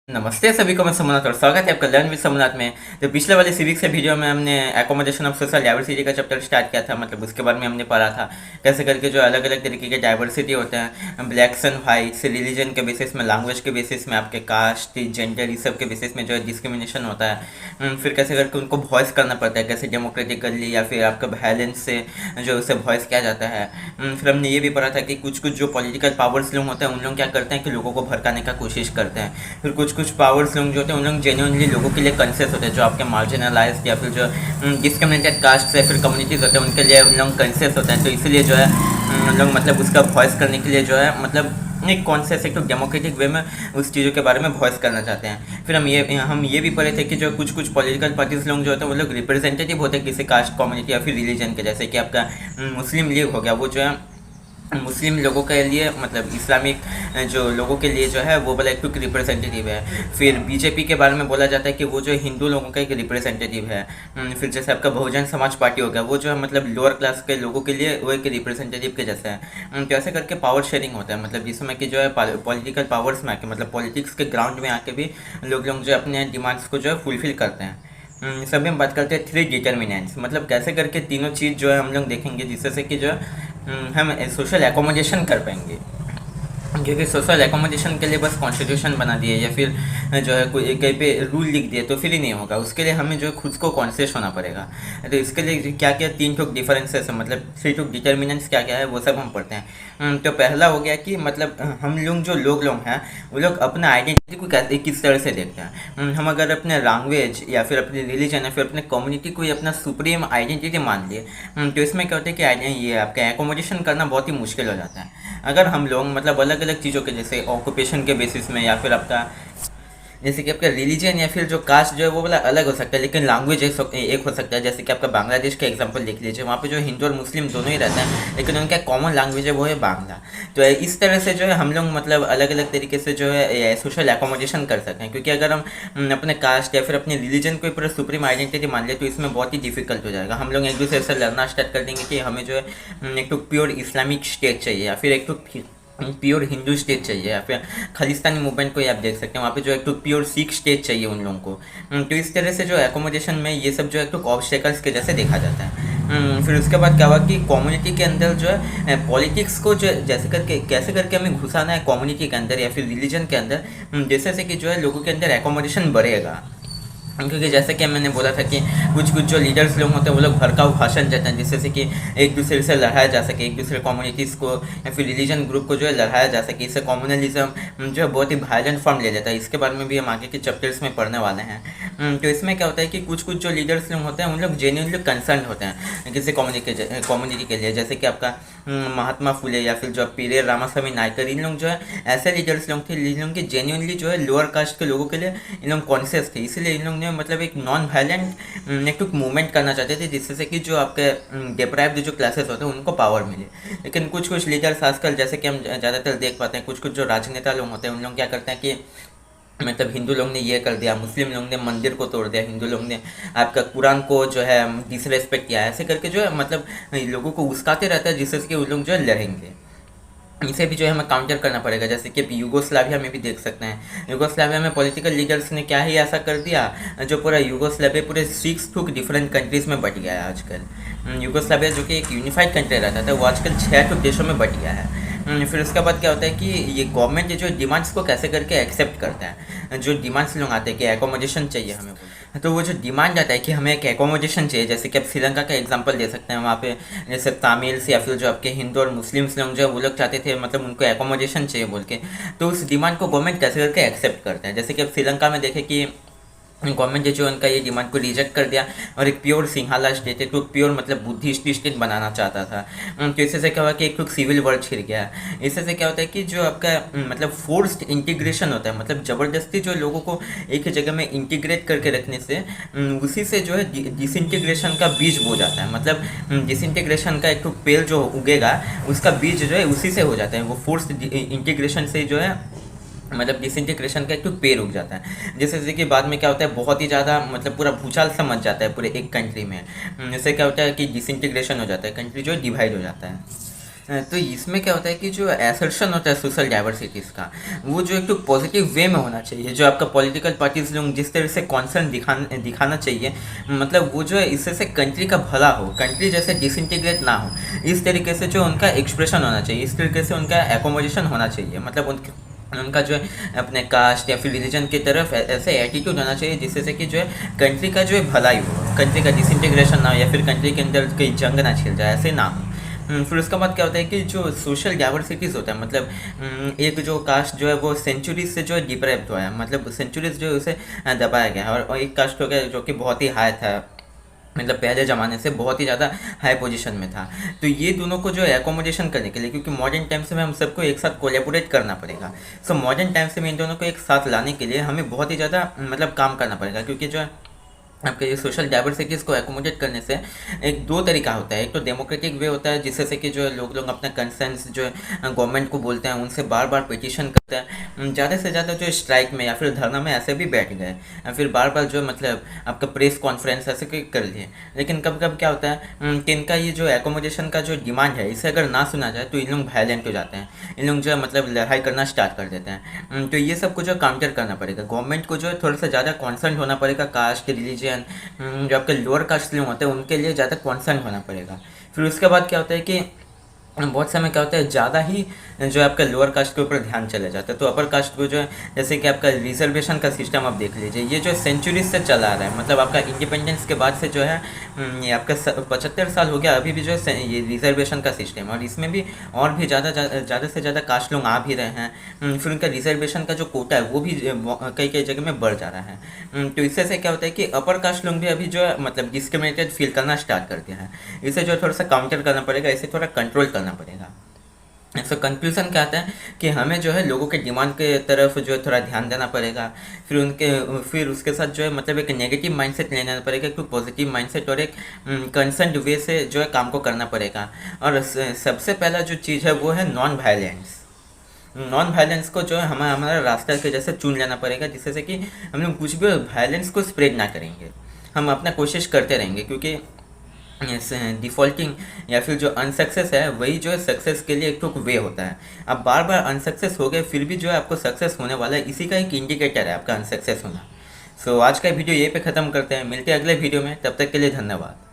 नमस्ते सभी को, मैं सोमनाथ और स्वागत है आपका लर्न विद सोमनाथ में। तो पिछले वाले सिविक्स के वीडियो में हमने एकोमोडेशन ऑफ सोशल डाइवर्सिटी का चैप्टर स्टार्ट किया था। मतलब उसके बारे में हमने पढ़ा था कैसे करके जो अलग अलग तरीके के डाइवर्सिटी होते हैं, ब्लैक्स एंड वाइट्स, रिलीजन के बेसिस में, लैंग्वेज के बेसिस में, आपके कास्ट, जेंडर, इस सब के बेसिस में जो है डिस्क्रिमिनेशन होता है। फिर कैसे करके उनको वॉइस करना पड़ता है, कैसे डेमोक्रेटिकली या फिर आपका वायलेंस से जो उसे वॉइस किया जाता है। फिर हमने ये भी पढ़ा था कि कुछ कुछ जो पॉलिटिकल पावर्स लोग होते हैं उन लोग क्या करते हैं कि लोगों को भड़काने का कोशिश करते हैं। फिर कुछ कुछ पावर्स लोग जो होते हैं उन लोग जेन्युइनली लोगों के लिए कंसियस होते हैं, जो आपके मार्जिनलाइज्ड या फिर जो डिस्क्रिमिनेटेड कास्ट या फिर कम्युनिटीज़ होते हैं उनके लिए उन लोग कंसियस होते हैं। तो इसीलिए जो है उन लोग मतलब उसका वॉइस करने के लिए जो है मतलब एक कॉन्सियस एक तो डेमोक्रेटिक वे में उस चीज़ों के बारे में वॉइस करना चाहते हैं। फिर हम ये भी पढ़े थे कि जो कुछ कुछ पॉलिटिकल पार्टीज लोग जो होते हैं वो लोग रिप्रेजेंटेटिव होते हैं किसी कास्ट, कम्युनिटी या फिर रिलीजन के। जैसे कि आपका मुस्लिम लीग हो गया, वो जो है मुस्लिम लोगों के लिए मतलब इस्लामिक जो लोगों के लिए जो है वो वाला एक रिप्रेजेंटेटिव है। फिर बीजेपी के बारे में बोला जाता है कि वो जो हिंदू लोगों का एक रिप्रेजेंटेटिव है। फिर जैसे आपका बहुजन समाज पार्टी हो गया, वो जो है मतलब लोअर क्लास के लोगों के लिए वो एक रिप्रेजेंटेटिव के जैसा है। तो ऐसे करके पावर शेयरिंग होता है, मतलब जिसमें कि जो है पॉलिटिकल पावर्स में आके मतलब पॉलिटिक्स के ग्राउंड में आके भी लोग जो अपने डिमांड्स को जो है फुलफिल करते हैं। सभी हम बात करते हैं थ्री डिटर्मिनेंट्स, मतलब कैसे करके तीनों चीज़ जो है हम लोग देखेंगे जिससे से कि जो है हम सोशल एकोमोडेशन कर पाएंगे। क्योंकि सोशल एकोमोडेशन के लिए बस कॉन्स्टिट्यूशन बना दिए या फिर जो है कोई कहीं पे रूल लिख दिए तो फिर ही नहीं होगा, उसके लिए हमें जो है खुद को कॉन्शियस होना पड़ेगा। तो इसके लिए क्या क्या तीन ठोक डिफरेंसेस है, मतलब थ्री ठोक डिटर्मिनेंट्स क्या क्या है वो सब हम पढ़ते हैं। तो पहला हो गया कि मतलब हम लोग जो लोग हैं वो लोग अपना आइडेंटिटी को किस तरह से देखते हैं। हम अगर अपने लैंग्वेज या फिर अपने रिलीजन या फिर अपने कम्युनिटी को अपना सुप्रीम आइडेंटिटी मान लिए, तो इसमें क्या होता है कि ये आपका एकोमोडेशन करना बहुत ही मुश्किल हो जाता है। अगर हम लोग मतलब अलग अलग चीज़ों के जैसे ऑक्यूपेशन के बेसिस में या फिर आपका जैसे कि आपका रिलीजन या फिर जो कास्ट जो है वो वाला अलग हो सकता है, लेकिन लैंग्वेज एक हो सकता है। जैसे कि आपका बांग्लादेश का एग्जांपल देख लीजिए, वहाँ पे जो हिंदू और मुस्लिम दोनों ही रहते हैं लेकिन उनका कॉमन लैंग्वेज है वो है बांग्ला। तो इस तरह से जो है हम लोग मतलब अलग अलग तरीके से जो है सोशल एकोमोडेशन कर सकते हैं। क्योंकि अगर हम अपने कास्ट या फिर अपने रिलीजन को पूरा सुप्रीम आइडेंटिटी मान ले तो इसमें बहुत ही डिफिकल्ट हो जाएगा। हम लोग एक दूसरे से लड़ना स्टार्ट कर देंगे कि हमें जो है एक तो प्योर इस्लामिक स्टेट चाहिए या फिर एक तो प्योर हिंदू स्टेट चाहिए, या फिर खालिस्तानी मूवमेंट को आप देख सकते हैं, वहाँ पे जो है तो प्योर सिख स्टेट चाहिए उन लोगों को। तो इस तरह से जो एकोमोडेशन में ये सब जो है तो ऑब्स्टेकल्स के जैसे देखा जाता है। फिर उसके बाद क्या हुआ कि कम्युनिटी के अंदर जो है पॉलिटिक्स को जो जैसे करके कैसे करके हमें घुसाना है कम्युनिटी के अंदर या फिर रिलीजन के अंदर, जैसे से कि जो है लोगों के अंदर एकोमोडेशन बढ़ेगा। क्योंकि जैसे कि मैंने बोला था कि कुछ कुछ जो लीडर्स लोग होते हैं वो लोग भड़काऊ भाषण देते हैं जिससे से कि एक दूसरे से लड़ाया जा सके, एक दूसरे कम्युनिटीज़ को या फिर रिलीजन ग्रुप को जो है लड़ाया जा सके। इससे कम्युनलिज्म जो है बहुत ही वायलेंट फॉर्म ले लेता है। इसके बारे में भी हम आगे के चैप्टर्स में पढ़ने वाले हैं। तो इसमें क्या होता है कि कुछ कुछ जो लीडर्स लोग होते हैं उन लोग जेन्युइनली कंसर्न होते हैं किसी कम्युनिटी के लिए। जैसे कि आपका महात्मा फुले या फिर जो पेरियर रामास्वामी नायकर, इन लोग जो है ऐसे लीडर्स लोग थे जिन लोगों की जेन्युइनली जो है लोअर कास्ट के लोगों के लिए इन लोग कॉन्शियस थे। इसीलिए इन लोग ने मतलब एक नॉन वायलेंट एक मूवमेंट करना चाहते थे जिससे से कि जो आपके डिप्राइव्ड जो क्लासेस होते हैं उनको पावर मिले। लेकिन कुछ कुछ लीडर्स आजकल जैसे कि हम ज़्यादातर देख पाते हैं, कुछ कुछ जो राजनेता लोग होते हैं उन लोग क्या करते हैं कि मतलब हिंदू लोग ने ये कर दिया, मुस्लिम लोग ने मंदिर को तोड़ दिया, हिंदू लोग ने आपका कुरान को जो है डिसरेस्पेक्ट किया, ऐसे करके जो है मतलब लोगों को उस्काते रहता है जिससे कि उन लोग जो है लड़ेंगे। इसे भी जो है हमें काउंटर करना पड़ेगा। जैसे कि यूगोस्लाविया में भी देख सकते हैं, यूगोस्लाविया में पॉलिटिकल लीडर्स ने क्या ही ऐसा कर दिया जो पूरा यूगोस्लाविया पूरे 6 डिफरेंट कंट्रीज़ में बट गया है आजकल। यूगोस्लाविया जो कि एक यूनिफाइड कंट्री रहता था वो आजकल 6 देशों में बट गया है। फिर उसके बाद क्या होता है कि ये गवर्नमेंट जो डिमांड्स को कैसे करके एक्सेप्ट करता है। जो डिमांड्स लोग आते हैं कि एकोमोडेशन चाहिए हमें, तो वो जो डिमांड आता है कि हमें एक एकोमोडेशन चाहिए, जैसे कि आप श्रीलंका का एग्जांपल दे सकते हैं। वहाँ पे जैसे तमिल्स या फिर जो आपके हिंदू और मुस्लिम्स लोग जो है वो लोग चाहते थे मतलब उनको एकोमोडेशन चाहिए बोल के, तो उस डिमांड को गवर्नमेंट कैसे करके एक्सेप्ट करता है। जैसे कि आप श्रीलंका में देखें कि गवर्नमेंट जो उनका ये डिमांड को रिजेक्ट कर दिया और एक प्योर सिंहाला स्टेट, एक तो प्योर मतलब बुद्धिस्ट स्टेट बनाना चाहता था। तो इससे से क्या हुआ कि एक तो सिविल वॉर छिड़ गया। इससे से क्या होता है कि जो आपका मतलब फोर्स्ड इंटीग्रेशन होता है, मतलब ज़बरदस्ती जो लोगों को एक ही जगह में इंटीग्रेट करके रखने से उसी से जो है डिसइंटीग्रेशन का बीज बो जाता है। मतलब डिसइंटीग्रेशन का एक तो पेड़ जो उगेगा उसका बीज जो है उसी से हो जाता है। वो फोर्स्ड इंटीग्रेशन से जो है मतलब डिसइंटीग्रेशन का एक तो पेड़ उग जाता है, जिससे कि बाद में क्या होता है बहुत ही ज़्यादा मतलब पूरा भूचाल सा मच जाता है पूरे एक कंट्री में। इससे क्या होता है कि डिसइंटीग्रेशन हो जाता है, कंट्री जो है डिवाइड हो जाता है। तो इसमें क्या होता है कि जो एसर्शन होता है सोशल डाइवर्सिटीज़ का, वो जो एक तो पॉजिटिव वे में होना चाहिए। जो आपका पॉलिटिकल पार्टीज लोग जिस तरह से कॉन्सर्न दिखाना चाहिए, मतलब वो जो है इससे से कंट्री का भला हो, कंट्री जैसे डिसइंटीग्रेट ना हो, इस तरीके से जो उनका एक्सप्रेशन होना चाहिए, इस तरीके से उनका एकोमोडेशन होना चाहिए। मतलब उनका जो है अपने कास्ट या फिर रिलीजन की तरफ ऐसे एटीट्यूड होना चाहिए जिससे से कि जो है कंट्री का जो है भलाई हो, कंट्री का डिसइंटीग्रेशन ना हो, या फिर कंट्री के अंदर कोई जंग ना छिड़ जाए, ऐसे ना हो। फिर उसके बाद क्या होता है कि जो सोशल डाइवर्सिटीज़ होता है, मतलब एक जो कास्ट जो है वो सेंचुरीज से जो है डिप्राइव्ड हुआ है, मतलब सेंचुरीज जो है उसे दबाया गया है, और एक कास्ट हो गया जो कि बहुत ही हाई था, मतलब पहले ज़माने से बहुत ही ज़्यादा हाई पोजीशन में था। तो ये दोनों को जो है एकोमोडेशन करने के लिए, क्योंकि मॉडर्न टाइम्स में हम सबको एक साथ कोलेबोरेट करना पड़ेगा, सो मॉडर्न टाइम्स में इन दोनों को एक साथ लाने के लिए हमें बहुत ही ज़्यादा मतलब काम करना पड़ेगा, क्योंकि जो है आपके ये सोशल डाइवर्सिटीज़ को एकोमोडेट करने से एक दो तरीका होता है। एक तो डेमोक्रेटिक वे होता है जिससे से कि जो है लोग अपना कंसर्न्स जो है गवर्नमेंट को बोलते हैं, उनसे बार बार पिटिशन करते हैं, ज़्यादा से ज़्यादा जो है स्ट्राइक में या फिर धरना में ऐसे भी बैठ गए, या फिर बार बार जो है मतलब आपका प्रेस कॉन्फ्रेंस ऐसे कर लिए। लेकिन कब कब क्या होता है कि इनका ये जो एकोमोडेशन का जो डिमांड है, इसे अगर ना सुना जाए तो इन लोग वायलेंट हो जाते हैं, इन लोग जो है मतलब लड़ाई करना स्टार्ट कर देते हैं। तो ये सब को जो काउंटर करना पड़ेगा, गवर्नमेंट को जो है थोड़ा सा ज़्यादा कॉन्सर्न होना पड़ेगा, कास्ट रिलीजन जो आपके लोअर कास्ट लोग होते हैं उनके लिए ज़्यादा कॉन्सर्न होना पड़ेगा। फिर उसके बाद क्या होता है कि बहुत समय क्या होता है ज़्यादा ही जो है आपका लोअर कास्ट के ऊपर ध्यान चला जाता है, तो अपर कास्ट को जो है जैसे कि आपका रिजर्वेशन का सिस्टम आप देख लीजिए, ये जो सेंचुरीज से चला आ रहा है, मतलब आपका इंडिपेंडेंस के बाद से जो है ये आपका 75 साल हो गया, अभी भी जो है ये रिजर्वेशन का सिस्टम, और इसमें भी और भी ज़्यादा से ज़्यादा कास्ट लोग आ भी रहे हैं। फिर उनका रिजर्वेशन का जो कोटा है वो भी कई कई जगह में बढ़ जा रहा है। तो इससे से क्या होता है कि अपर कास्ट लोग भी अभी जो है मतलब डिस्क्रिमिनेटेड फील करना स्टार्ट करते हैं। इसे जो थोड़ा सा काउंटर करना पड़ेगा, इसे थोड़ा कंट्रोल करना पड़ेगा। सो कंक्लूजन क्या आता है कि हमें जो है लोगों के डिमांड के तरफ जो है थोड़ा ध्यान देना पड़ेगा, फिर उसके साथ जो है मतलब एक नेगेटिव माइंडसेट लेना पड़ेगा, एक पॉजिटिव माइंडसेट और एक कंसर्न्ड वे से जो है काम को करना पड़ेगा। और सबसे पहला जो चीज़ है वो है नॉन वायलेंस को जो है हमारा रास्ता के जैसे चुन लेना पड़ेगा, जिससे से कि हम लोग कुछ भी वायलेंस को स्प्रेड ना करेंगे, हम अपना कोशिश करते रहेंगे, क्योंकि डिफ़ॉल्टिंग या फिर जो अनसक्सेस है वही जो है सक्सेस के लिए एक तो वे होता है। आप बार बार अनसक्सेस हो गए फिर भी जो है आपको सक्सेस होने वाला है, इसी का एक इंडिकेटर है आपका अनसक्सेस होना। सो आज का वीडियो यहीं पे ख़त्म करते हैं, मिलते हैं अगले वीडियो में, तब तक के लिए धन्यवाद।